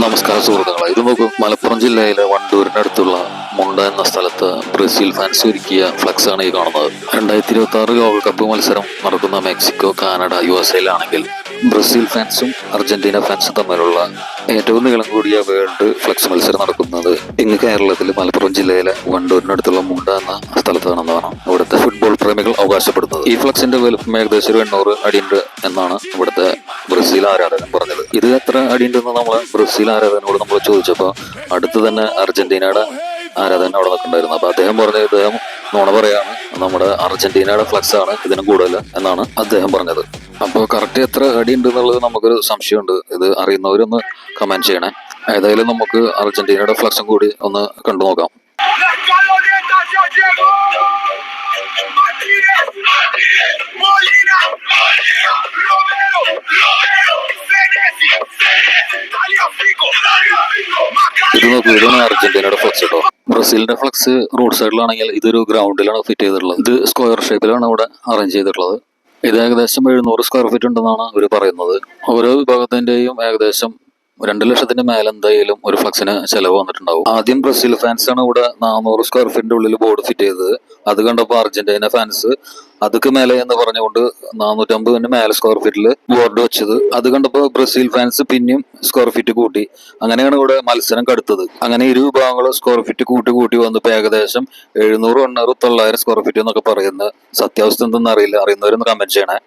നമസ്കാരം സുഹൃത്തുക്കളെ, ഇത് നോക്കൂ. മലപ്പുറം ജില്ലയിലെ വണ്ടൂരിനടുത്തുള്ള മുണ്ട എന്ന സ്ഥലത്ത് ബ്രസീൽ ഫാൻസ് ഒരുക്കിയ ഫ്ലക്സ് ആണ് ഈ കാണുന്നത്. 2026 ലോകകപ്പ് മത്സരം നടക്കുന്ന മെക്സിക്കോ, കാനഡ, USA ബ്രസീൽ ഫാൻസും അർജന്റീന ഫാൻസും തമ്മിലുള്ള ഏറ്റവും നീളം കൂടിയ വേൾഡ് ഫ്ലക്സ് മത്സരം നടക്കുന്നത് ഇങ്ങ് കേരളത്തിലെ മലപ്പുറം ജില്ലയിലെ വണ്ടൂരിനടുത്തുള്ള മുണ്ട എന്ന സ്ഥലത്താണെന്നാണ് ഇവിടുത്തെ ഫുട്ബോൾ പ്രേമികൾ അവകാശപ്പെടുന്നത്. ഈ ഫ്ലക്സിന്റെ വലുപ്പം ഏകദേശം 800 അടിയുണ്ട് എന്നാണ് ഇവിടുത്തെ ബ്രസീൽ ആരാധകൻ പറഞ്ഞത്. ഇത് എത്ര അടിയുണ്ടെന്ന് നമ്മളെ ബ്രസീൽ ആരാധകനോട് നമ്മൾ ചോദിച്ചപ്പോൾ അടുത്ത് തന്നെ അർജന്റീനയുടെ ആരാധകൻ അവിടെ നിൽക്കുന്നുണ്ടായിരുന്നു. അപ്പൊ അദ്ദേഹം പറഞ്ഞത്, ഇദ്ദേഹം നുണ പറയാണ്, നമ്മുടെ അർജന്റീനയുടെ ഫ്ലക്സ് ആണ് ഇതിനും കൂടുതൽ എന്നാണ് അദ്ദേഹം പറഞ്ഞത്. അപ്പോൾ കറക്റ്റ് എത്ര അടി ഉണ്ട് എന്നുള്ളത് നമുക്കൊരു സംശയമുണ്ട്. ഇത് അറിയുന്നവരൊന്ന് കമന്റ് ചെയ്യണേ. ഏതായാലും നമുക്ക് അർജന്റീനയുടെ ഫ്ലക്സും കൂടി ഒന്ന് കണ്ടു നോക്കാം. ഇത് നോക്കൂ, ഇതാണ് അർജന്റീനയുടെ ഫ്ലക്സ് കേട്ടോ. ബ്രസീലിന്റെ ഫ്ലക്സ് റോഡ് സൈഡിലാണെങ്കിൽ ഇതൊരു ഗ്രൗണ്ടിലാണ് ഫിറ്റ് ചെയ്തിട്ടുള്ളത്. ഇത് സ്ക്വയർ ഷേപ്പിലാണ് ഇവിടെ അറേഞ്ച് ചെയ്തിട്ടുള്ളത്. ഇത് ഏകദേശം 700 സ്ക്വയർ ഫീറ്റ് ഉണ്ടെന്നാണ് ഇവർ പറയുന്നത്. ഓരോ വിഭാഗത്തിന്റെയും ഏകദേശം 2 ലക്ഷത്തിന്റെ മേലെ എന്തായാലും ഒരു ഫ്ലക്സിന് ചെലവ് വന്നിട്ടുണ്ടാവും. ആദ്യം ബ്രസീൽ ഫാൻസ് ആണ് ഇവിടെ 400 സ്ക്വയർ ഫീറ്റിന്റെ ഉള്ളിൽ ബോർഡ് ഫിറ്റ് ചെയ്തത്. അത് കണ്ടപ്പോൾ അർജന്റീന ഫാൻസ് അതൊക്കെ മേലെ എന്ന് പറഞ്ഞുകൊണ്ട് 450 മേലെ സ്ക്വയർ ഫീറ്റിൽ ബോർഡ് വെച്ചത്. അത് കണ്ടപ്പോൾ ബ്രസീൽ ഫാൻസ് പിന്നെയും സ്ക്വയർ ഫീറ്റ് കൂട്ടി. അങ്ങനെയാണ് ഇവിടെ മത്സരം കടുത്തത്. അങ്ങനെ ഇരു വിഭാഗങ്ങളും സ്ക്വയർ ഫീറ്റ് കൂട്ടി വന്നപ്പോൾ ഏകദേശം 700, 800, 900 സ്ക്വയർ ഫീറ്റ് എന്നൊക്കെ പറയുന്നത്. സത്യാവസ്ഥ എന്തെന്ന് അറിയില്ല, അറിയുന്നവരൊന്ന് കമന്റ് ചെയ്യണേ.